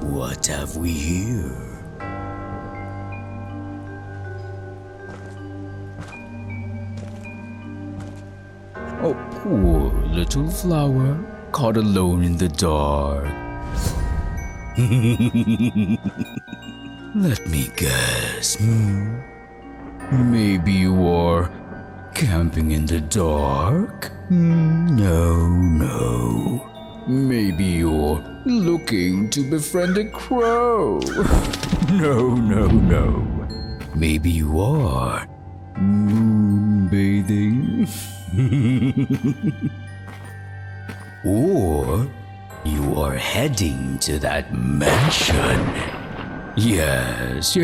What have we here? A poor little flower caught alone in the dark. Let me guess. Maybe you are camping in the dark? No. Maybe you're looking to befriend a crow? No. Maybe you are moonbathing? Or you are heading to that mansion? Yes.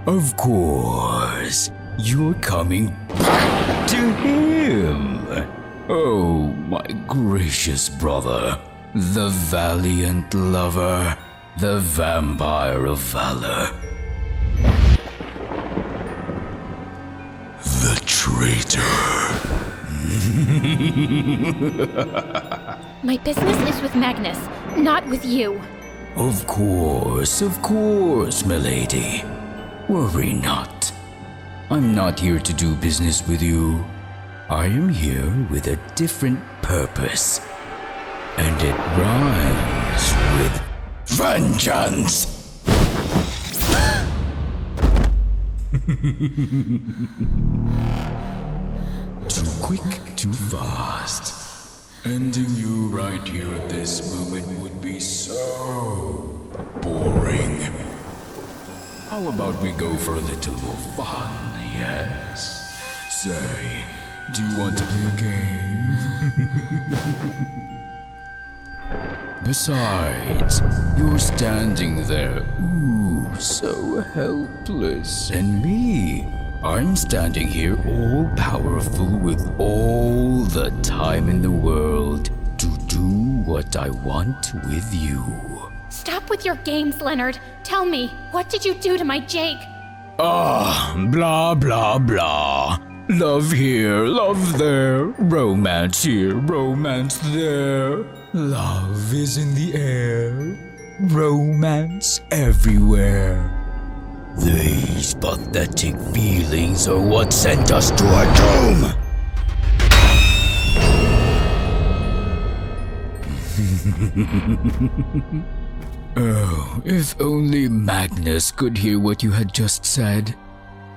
Of course. You're coming back to him. Oh, my gracious brother, the valiant lover, the vampire of valor. The traitor. My business is with Magnus, not with you. Of course, milady. Worry not. I'm not here to do business with you. I am here with a different purpose. And it rhymes with vengeance! Too quick, too fast. Ending you right here at this moment would be so boring. How about we go for a little more fun, yes? Say, do you want to play a game? Besides, you're standing there, so helpless. And me, I'm standing here all powerful with all the time in the world to do what I want with you. Stop with your games, Leonard. Tell me, what did you do to my Jake? Blah, blah, blah. Love here, love there. Romance here, romance there. Love is in the air. Romance everywhere. These pathetic feelings are what sent us to our doom. Oh, if only Magnus could hear what you had just said.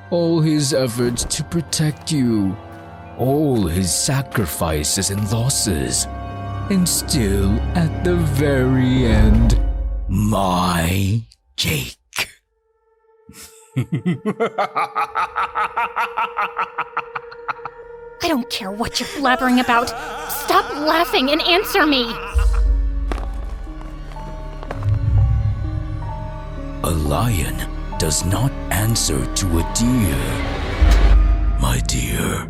All his efforts to protect you, all his sacrifices and losses, and still, at the very end, my Jake. I don't care what you're blabbering about. Stop laughing and answer me! A lion does not answer to a deer, my dear.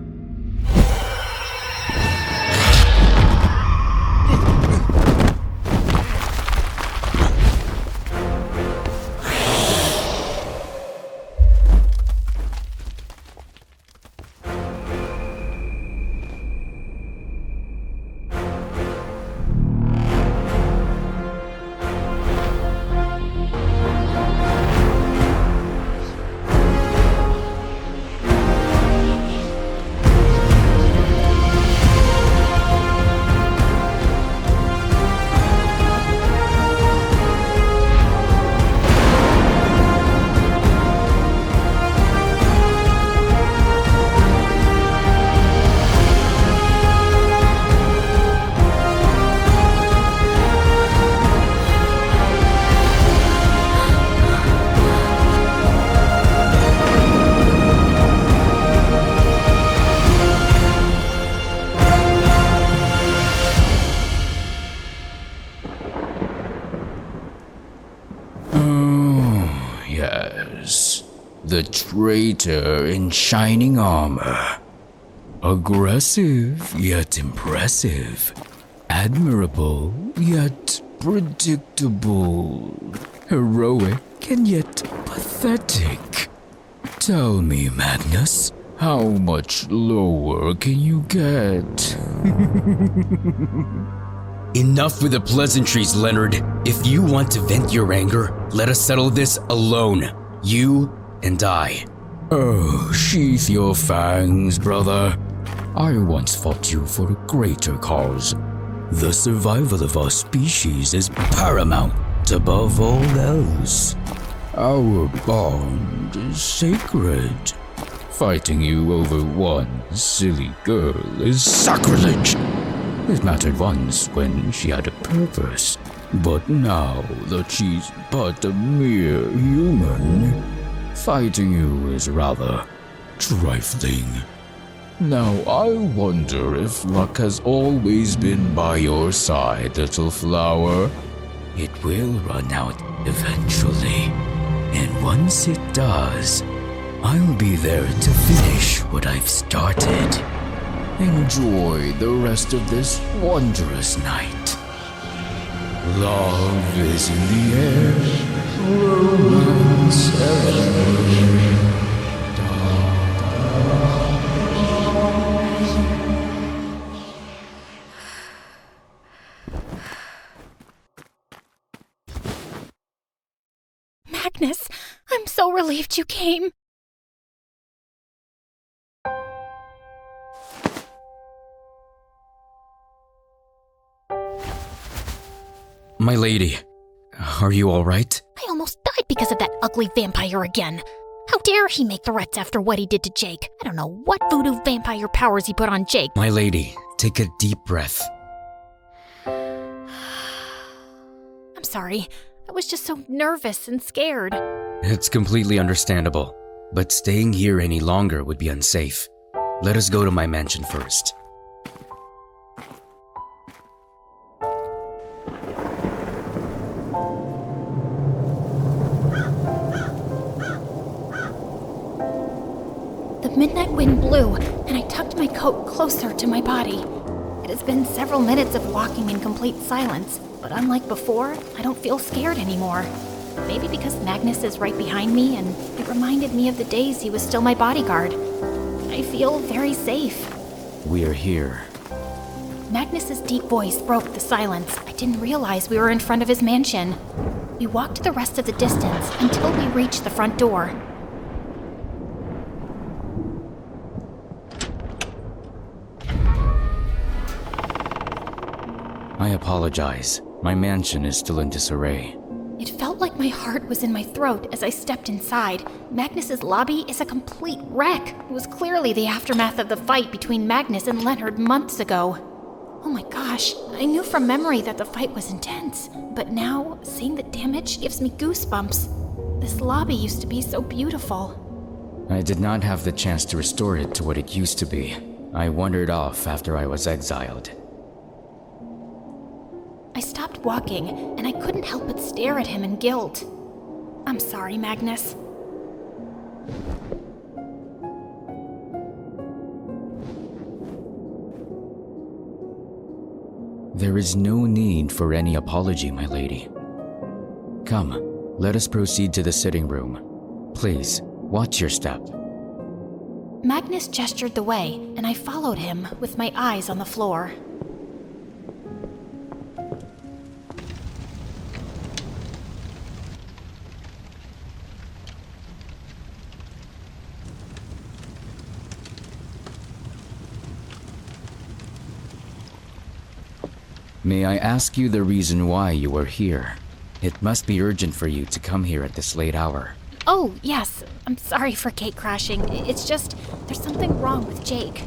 the traitor in shining armor. Aggressive yet impressive. Admirable yet predictable. Heroic and yet pathetic. Tell me, Magnus, how much lower can you get? Enough with the pleasantries, Leonard. If you want to vent your anger, let us settle this alone. You and I. Oh, sheath your fangs, brother. I once fought you for a greater cause. The survival of our species is paramount above all else. Our bond is sacred. Fighting you over one silly girl is sacrilege. It mattered once when she had a purpose, but now that she's but a mere human, fighting you is rather trifling. Now I wonder if luck has always been by your side, little flower. It will run out eventually, and once it does, I'll be there to finish what I've started. Enjoy the rest of this wondrous night. Love is in the air, romance everywhere. Magnus, I'm so relieved you came. My lady, are you all right? I almost died because of that ugly vampire again. How dare he make threats after what he did to Jake? I don't know what voodoo vampire powers he put on Jake. My lady, take a deep breath. I'm sorry. I was just so nervous and scared. It's completely understandable, but staying here any longer would be unsafe. Let us go to my mansion first. The midnight wind blew, and I tucked my coat closer to my body. It has been several minutes of walking in complete silence, but unlike before, I don't feel scared anymore. Maybe because Magnus is right behind me, and it reminded me of the days he was still my bodyguard. I feel very safe. We're here. Magnus's deep voice broke the silence. I didn't realize we were in front of his mansion. We walked the rest of the distance until we reached the front door. I apologize. My mansion is still in disarray. It felt like my heart was in my throat as I stepped inside. Magnus's lobby is a complete wreck. It was clearly the aftermath of the fight between Magnus and Leonard months ago. Oh my gosh, I knew from memory that the fight was intense, but now seeing the damage gives me goosebumps. This lobby used to be so beautiful. I did not have the chance to restore it to what it used to be. I wandered off after I was exiled. I stopped walking, and I couldn't help but stare at him in guilt. I'm sorry, Magnus. There is no need for any apology, my lady. Come, let us proceed to the sitting room. Please, watch your step. Magnus gestured the way, and I followed him with my eyes on the floor. May I ask you the reason why you are here? It must be urgent for you to come here at this late hour. Oh, yes. I'm sorry for gate crashing. It's just, there's something wrong with Jake.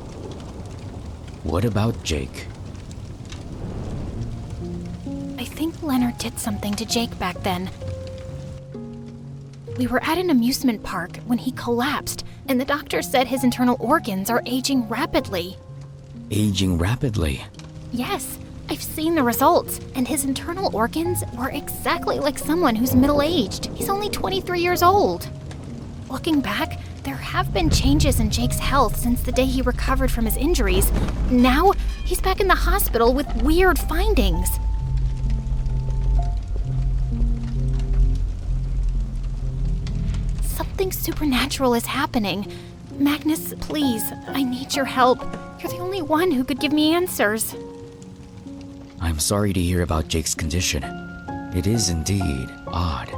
What about Jake? I think Leonard did something to Jake back then. We were at an amusement park when he collapsed, and the doctor said his internal organs are aging rapidly. Aging rapidly? Yes. I've seen the results, and his internal organs were exactly like someone who's middle-aged. He's only 23 years old. Looking back, there have been changes in Jake's health since the day he recovered from his injuries. Now, he's back in the hospital with weird findings. Something supernatural is happening. Magnus, please, I need your help. You're the only one who could give me answers. I'm sorry to hear about Jake's condition. It is indeed odd.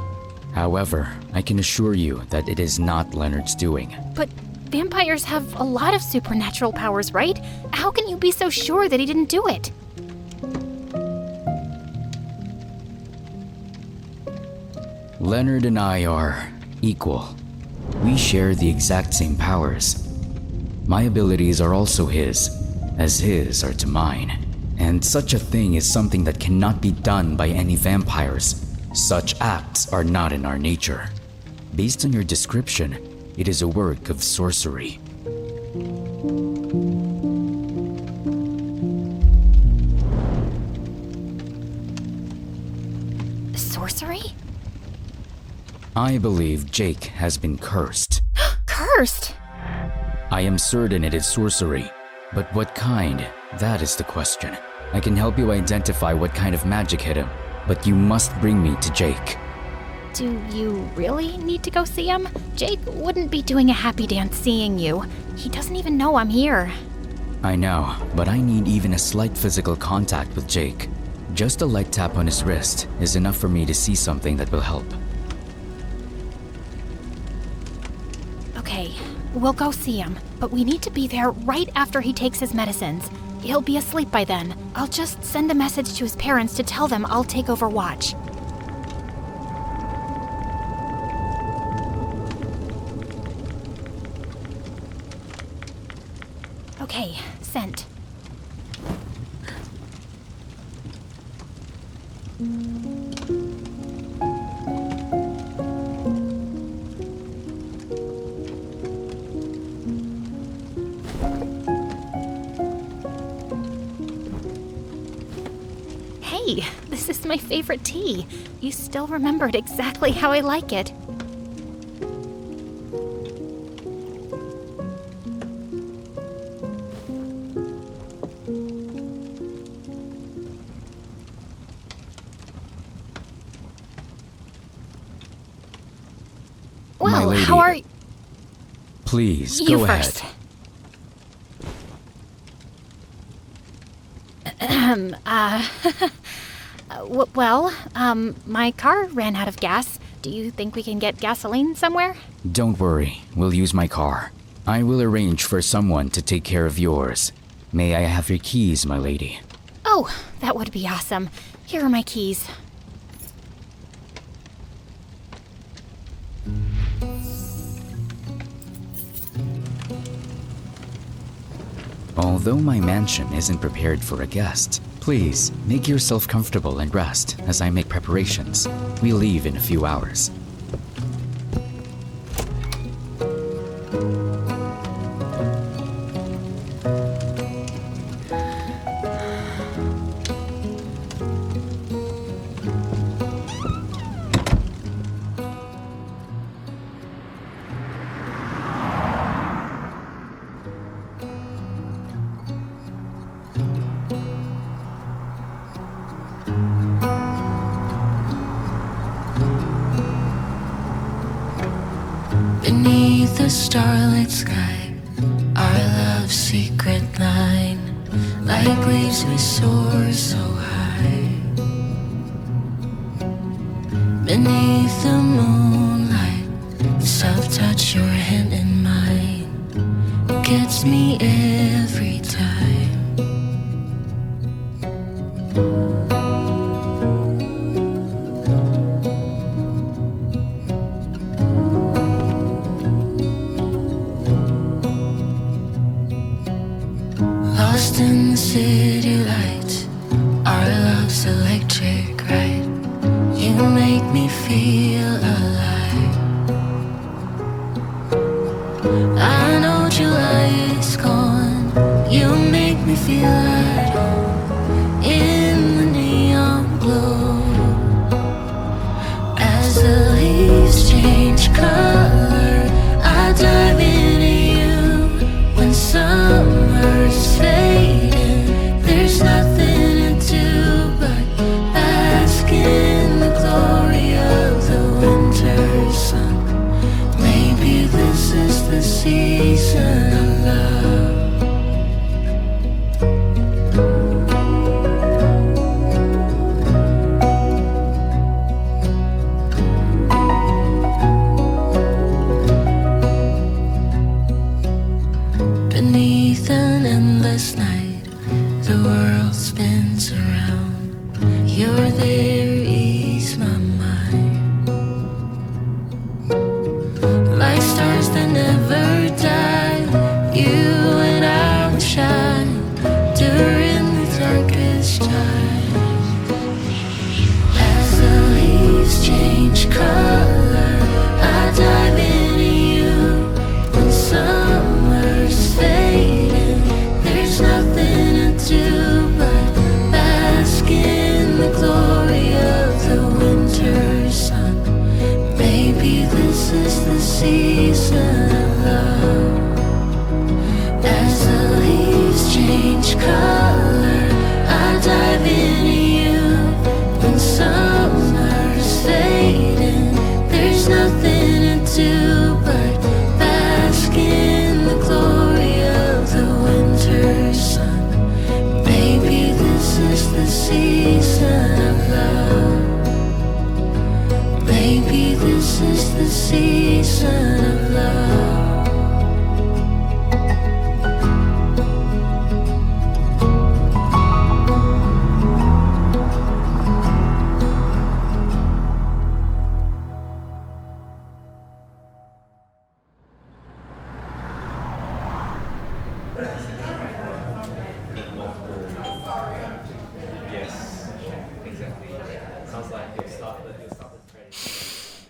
However, I can assure you that it is not Leonard's doing. But vampires have a lot of supernatural powers, right? How can you be so sure that he didn't do it? Leonard and I are equal. We share the exact same powers. My abilities are also his, as his are to mine. And such a thing is something that cannot be done by any vampires. Such acts are not in our nature. Based on your description, it is a work of sorcery. Sorcery? I believe Jake has been cursed. Cursed? I am certain it is sorcery, but what kind? That is the question. I can help you identify what kind of magic hit him, but you must bring me to Jake. Do you really need to go see him? Jake wouldn't be doing a happy dance seeing you. He doesn't even know I'm here. I know, but I need even a slight physical contact with Jake. Just a light tap on his wrist is enough for me to see something that will help. Okay, we'll go see him, but we need to be there right after he takes his medicines. He'll be asleep by then. I'll just send a message to his parents to tell them I'll take over watch. Okay, sent. Hey, this is my favorite tea. You still remembered exactly how I like it. My Well, lady, how are you? please, You go first. ahead. My car ran out of gas. Do you think we can get gasoline somewhere? Don't worry, we'll use my car. I will arrange for someone to take care of yours. May I have your keys, my lady? Oh, that would be awesome. Here are my keys. Although my mansion isn't prepared for a guest, please make yourself comfortable and rest as I make preparations. We leave in a few hours. Beneath the starlit sky, our love's secret line, like leaves we soar so high. Beneath the moonlight, soft touch your hand in mine, gets me every time. Lost in the city lights, our love's electric, right? You make me feel alive. I know July is gone. You make me feel at home in the neon glow. As the leaves change color, season of love. Beneath an endless night, the world spins around. You're there, ease my mind. Like stars that never die, you and I will shine during the darkest time. As the leaves change color, I dive into you. When summer's fading, there's nothing to do but bask in the glory of the winter sun. Maybe this is the season of love. As the leaves change color, I dive into you. When summer's fading, there's nothing to do but bask in the glory of the winter sun. Maybe this is the season of love. Maybe this is the season of love.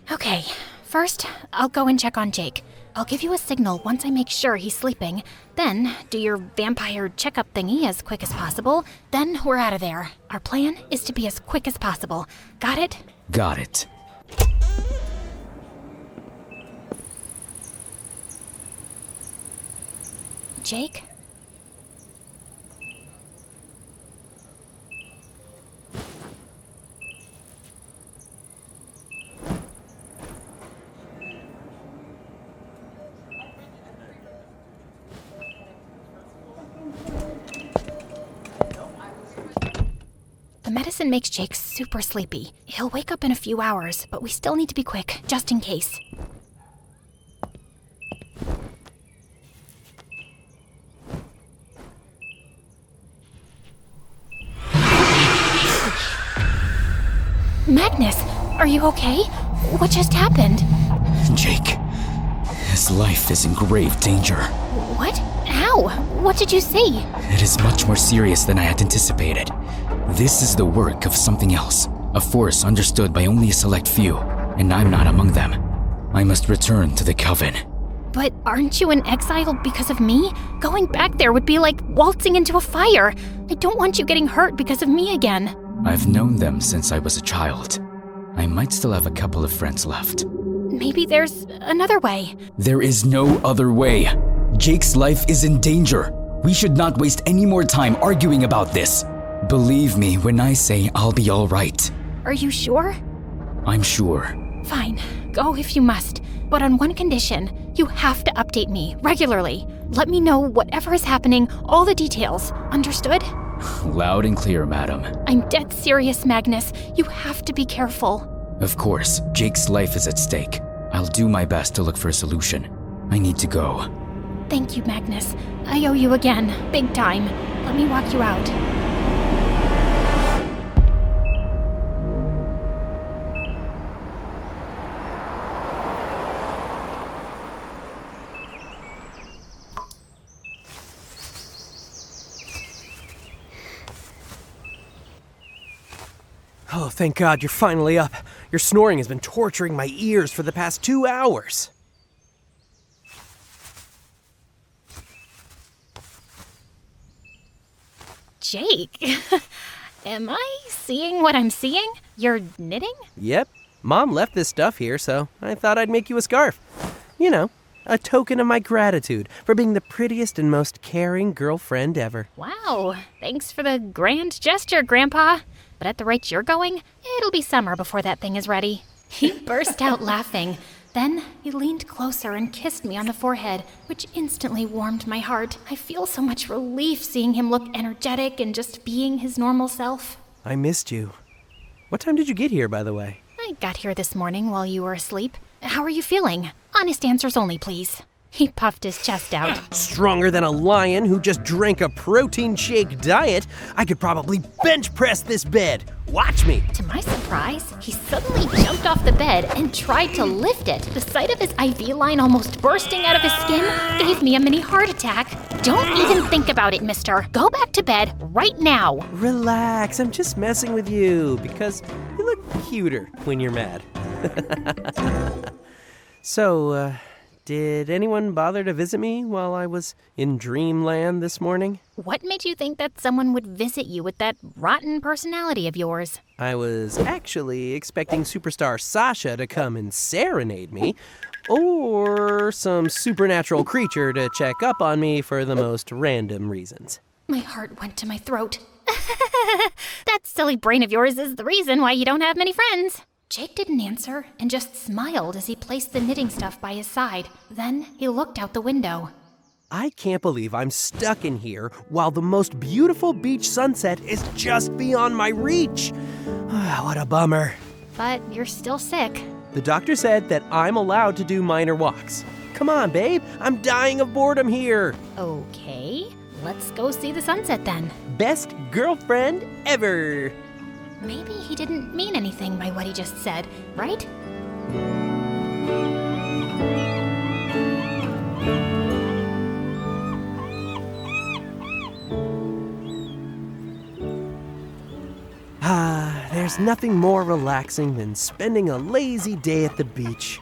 Okay, first, I'll go and check on Jake. I'll give you a signal once I make sure he's sleeping. Then, do your vampire checkup thingy as quick as possible. Then, we're out of there. Our plan is to be as quick as possible. Got it? Got it. Jake? The medicine makes Jake super sleepy. He'll wake up in a few hours, but we still need to be quick, just in case. Magnus, are you okay? What just happened? Jake. His life is in grave danger. What? How? What did you see? It is much more serious than I had anticipated. This is the work of something else, a force understood by only a select few, and I'm not among them. I must return to the Coven. But aren't you in exile because of me? Going back there would be like waltzing into a fire. I don't want you getting hurt because of me again. I've known them since I was a child. I might still have a couple of friends left. Maybe there's another way. There is no other way. Jake's life is in danger. We should not waste any more time arguing about this. Believe me when I say I'll be all right. Are you sure? I'm sure. Fine, go if you must. But on one condition, you have to update me regularly. Let me know whatever is happening, all the details. Understood? Loud and clear, madam. I'm dead serious, Magnus. You have to be careful. Of course, Jake's life is at stake. I'll do my best to look for a solution. I need to go. Thank you, Magnus. I owe you again, big time. Let me walk you out. Oh, thank God you're finally up. Your snoring has been torturing my ears for the past 2 hours. Jake, am I seeing what I'm seeing? You're knitting? Yep, Mom left this stuff here, so I thought I'd make you a scarf. You know, a token of my gratitude for being the prettiest and most caring girlfriend ever. Wow, thanks for the grand gesture, Grandpa. But at the rate you're going, it'll be summer before that thing is ready. He burst out laughing. Then he leaned closer and kissed me on the forehead, which instantly warmed my heart. I feel so much relief seeing him look energetic and just being his normal self. I missed you. What time did you get here, by the way? I got here this morning while you were asleep. How are you feeling? Honest answers only, please. He puffed his chest out. Stronger than a lion who just drank a protein shake diet. I could probably bench press this bed. Watch me. To my surprise, he suddenly jumped off the bed and tried to lift it. The sight of his IV line almost bursting out of his skin gave me a mini heart attack. Don't even think about it, mister. Go back to bed right now. Relax, I'm just messing with you because you look cuter when you're mad. So, did anyone bother to visit me while I was in dreamland this morning? What made you think that someone would visit you with that rotten personality of yours? I was actually expecting superstar Sasha to come and serenade me, or some supernatural creature to check up on me for the most random reasons. My heart went to my throat. That silly brain of yours is the reason why you don't have many friends. Jake didn't answer and just smiled as he placed the knitting stuff by his side. Then he looked out the window. I can't believe I'm stuck in here while the most beautiful beach sunset is just beyond my reach. What a bummer. But you're still sick. The doctor said that I'm allowed to do minor walks. Come on, babe. I'm dying of boredom here. Okay, let's go see the sunset then. Best girlfriend ever. Maybe he didn't mean anything by what he just said, right? There's nothing more relaxing than spending a lazy day at the beach.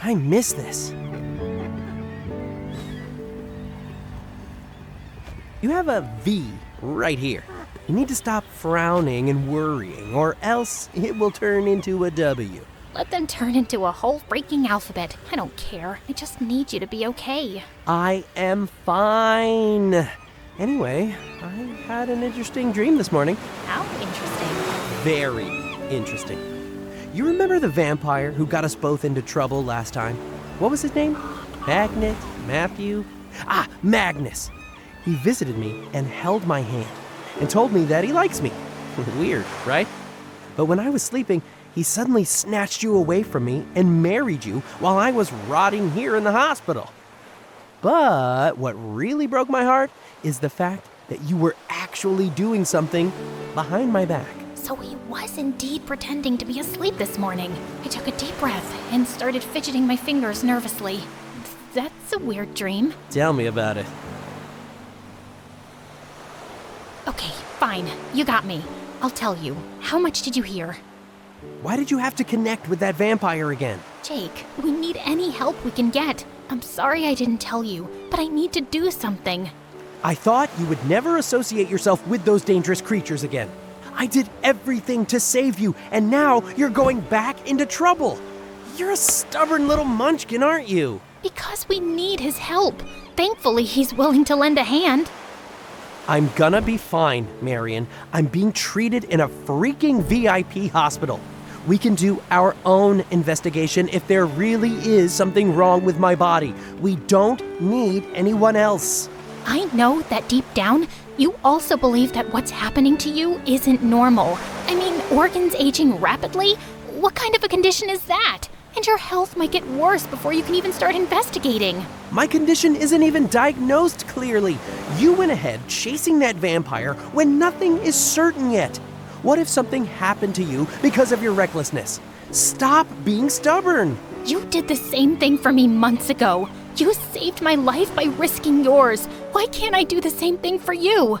I miss this. You have a V right here. You need to stop frowning and worrying, or else it will turn into a W. Let them turn into a whole freaking alphabet. I don't care. I just need you to be okay. I am fine. Anyway, I had an interesting dream this morning. How interesting. Very interesting. You remember the vampire who got us both into trouble last time? What was his name? Magnet? Matthew? Magnus. He visited me and held my hand and told me that he likes me. Weird, right? But when I was sleeping, he suddenly snatched you away from me and married you while I was rotting here in the hospital. But what really broke my heart is the fact that you were actually doing something behind my back. So he was indeed pretending to be asleep this morning. I took a deep breath and started fidgeting my fingers nervously. That's a weird dream. Tell me about it. Okay, fine. You got me. I'll tell you. How much did you hear? Why did you have to connect with that vampire again? Jake, we need any help we can get. I'm sorry I didn't tell you, but I need to do something. I thought you would never associate yourself with those dangerous creatures again. I did everything to save you, and now you're going back into trouble. You're a stubborn little munchkin, aren't you? Because we need his help. Thankfully, he's willing to lend a hand. I'm gonna be fine, Marion. I'm being treated in a freaking VIP hospital. We can do our own investigation if there really is something wrong with my body. We don't need anyone else. I know that deep down, you also believe that what's happening to you isn't normal. I mean, organs aging rapidly? What kind of a condition is that? And your health might get worse before you can even start investigating. My condition isn't even diagnosed clearly. You went ahead chasing that vampire when nothing is certain yet. What if something happened to you because of your recklessness? Stop being stubborn. You did the same thing for me months ago. You saved my life by risking yours. Why can't I do the same thing for you?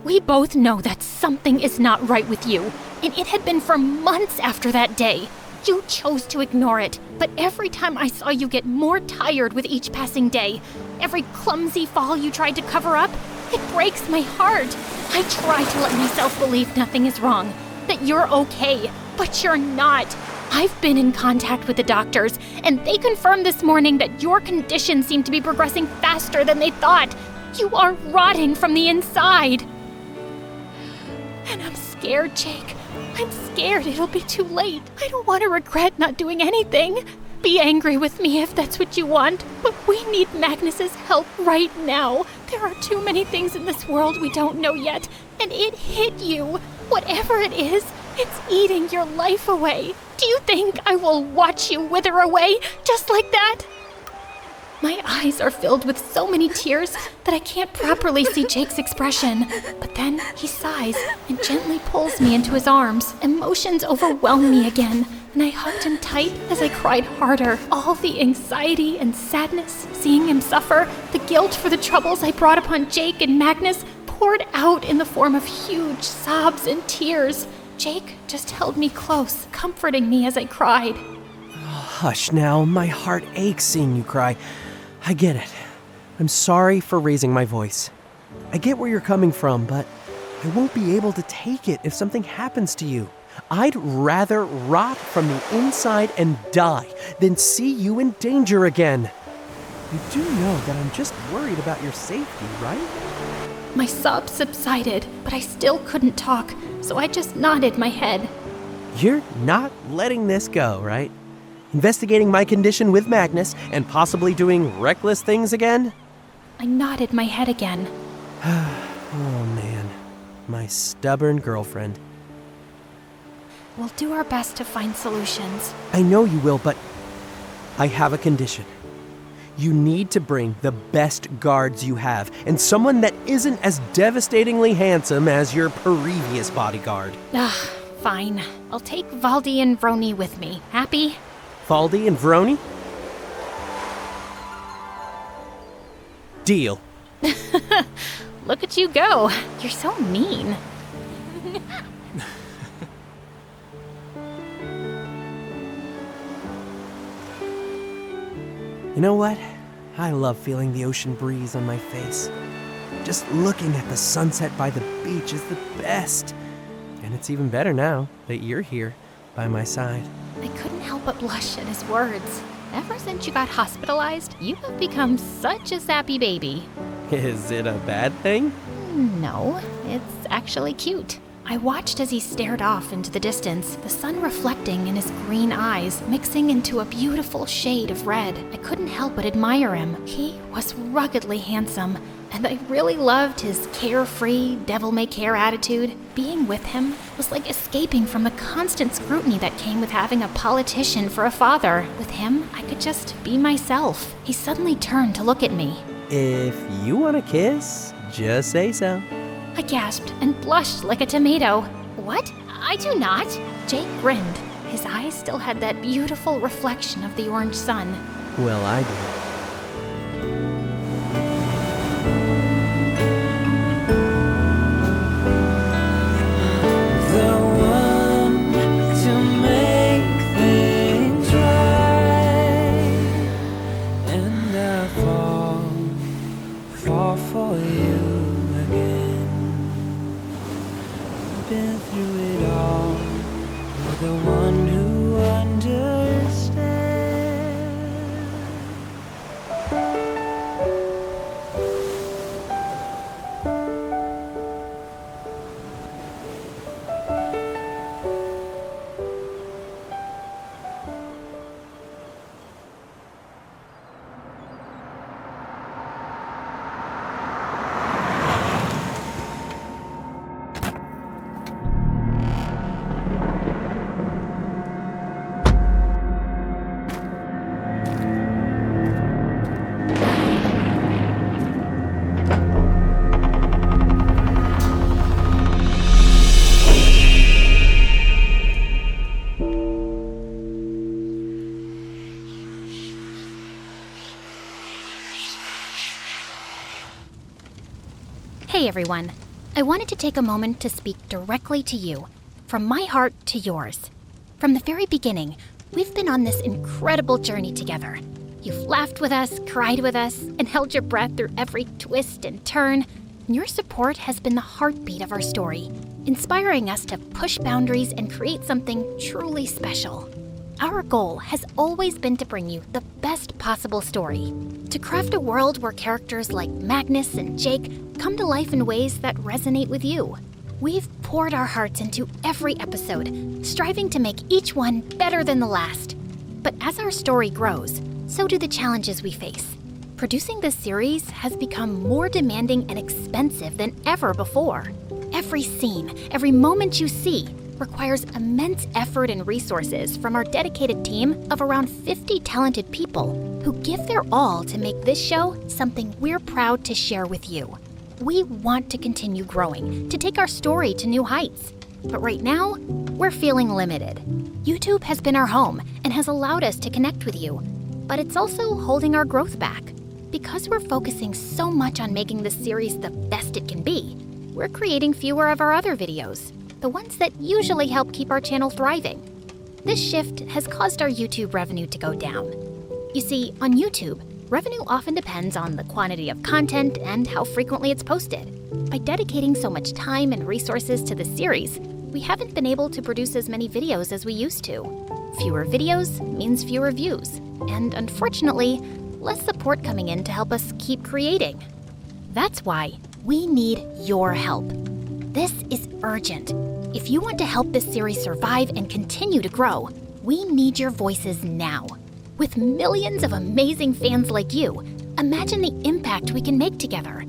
We both know that something is not right with you, and it had been for months after that day. You chose to ignore it, but every time I saw you get more tired with each passing day, every clumsy fall you tried to cover up, it breaks my heart. I try to let myself believe nothing is wrong, that you're okay, but you're not. I've been in contact with the doctors, and they confirmed this morning that your condition seemed to be progressing faster than they thought. You are rotting from the inside. And I'm scared, Jake. I'm scared it'll be too late. I don't want to regret not doing anything. Be angry with me if that's what you want, but we need Magnus's help right now. There are too many things in this world we don't know yet, and it hit you. Whatever it is, it's eating your life away. Do you think I will watch you wither away just like that? My eyes are filled with so many tears that I can't properly see Jake's expression. But then he sighs and gently pulls me into his arms. Emotions overwhelm me again, and I hugged him tight as I cried harder. All the anxiety and sadness, seeing him suffer, the guilt for the troubles I brought upon Jake and Magnus poured out in the form of huge sobs and tears. Jake just held me close, comforting me as I cried. Hush now, my heart aches seeing you cry. I get it. I'm sorry for raising my voice. I get where you're coming from, but I won't be able to take it if something happens to you. I'd rather rot from the inside and die than see you in danger again. You do know that I'm just worried about your safety, right? My sobs subsided, but I still couldn't talk, so I just nodded my head. You're not letting this go, right? Investigating my condition with Magnus and possibly doing reckless things again? I nodded my head again. Oh man, my stubborn girlfriend. We'll do our best to find solutions. I know you will, but I have a condition. You need to bring the best guards you have, and someone that isn't as devastatingly handsome as your previous bodyguard. Fine. I'll take Valdi and Vroni with me. Happy? Valdi and Vroni? Deal. Look at you go. You're so mean. You know what? I love feeling the ocean breeze on my face. Just looking at the sunset by the beach is the best. And it's even better now that you're here by my side. I couldn't help but blush at his words. Ever since you got hospitalized, you have become such a sappy baby. Is it a bad thing? No, it's actually cute. I watched as he stared off into the distance, the sun reflecting in his green eyes, mixing into a beautiful shade of red. I couldn't help but admire him. He was ruggedly handsome, and I really loved his carefree, devil-may-care attitude. Being with him was like escaping from the constant scrutiny that came with having a politician for a father. With him, I could just be myself. He suddenly turned to look at me. If you want a kiss, just say so. I gasped and blushed like a tomato. What? I do not. Jake grinned. His eyes still had that beautiful reflection of the orange sun. Well, I do. Hey everyone, I wanted to take a moment to speak directly to you, from my heart to yours. From the very beginning, we've been on this incredible journey together. You've laughed with us, cried with us, and held your breath through every twist and turn. Your support has been the heartbeat of our story, inspiring us to push boundaries and create something truly special. Our goal has always been to bring you the best possible story, to craft a world where characters like Magnus and Jake come to life in ways that resonate with you. We've poured our hearts into every episode, striving to make each one better than the last. But as our story grows, so do the challenges we face. Producing this series has become more demanding and expensive than ever before. Every scene, every moment you see, requires immense effort and resources from our dedicated team of around 50 talented people who give their all to make this show something we're proud to share with you. We want to continue growing, to take our story to new heights. But right now, we're feeling limited. YouTube has been our home and has allowed us to connect with you, but it's also holding our growth back. Because we're focusing so much on making this series the best it can be, we're creating fewer of our other videos, the ones that usually help keep our channel thriving. This shift has caused our YouTube revenue to go down. You see, on YouTube, revenue often depends on the quantity of content and how frequently it's posted. By dedicating so much time and resources to the series, we haven't been able to produce as many videos as we used to. Fewer videos means fewer views, and unfortunately, less support coming in to help us keep creating. That's why we need your help. This is urgent. If you want to help this series survive and continue to grow, we need your voices now. With millions of amazing fans like you, imagine the impact we can make together.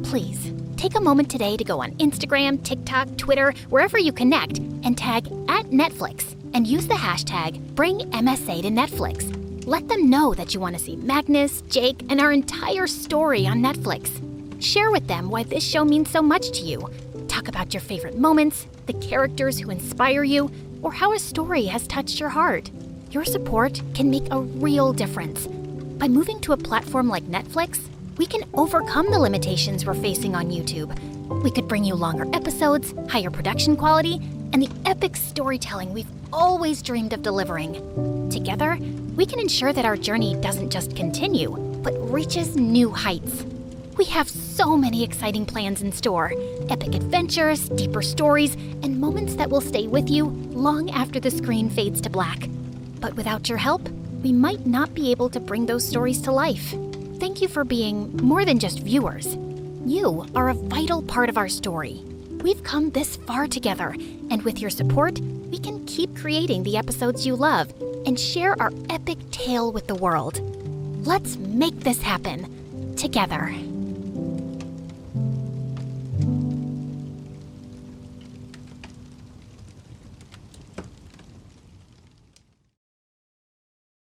Please, take a moment today to go on Instagram, TikTok, Twitter, wherever you connect, and tag @Netflix and use the hashtag #BringMSA to Netflix. Let them know that you want to see Magnus, Jake, and our entire story on Netflix. Share with them why this show means so much to you. Talk about your favorite moments, the characters who inspire you, or how a story has touched your heart. Your support can make a real difference. By moving to a platform like Netflix, we can overcome the limitations we're facing on YouTube. We could bring you longer episodes, higher production quality, and the epic storytelling we've always dreamed of delivering. Together, we can ensure that our journey doesn't just continue, but reaches new heights. We have so many exciting plans in store, epic adventures, deeper stories, and moments that will stay with you long after the screen fades to black. But without your help, we might not be able to bring those stories to life. Thank you for being more than just viewers. You are a vital part of our story. We've come this far together, and with your support, we can keep creating the episodes you love and share our epic tale with the world. Let's make this happen together.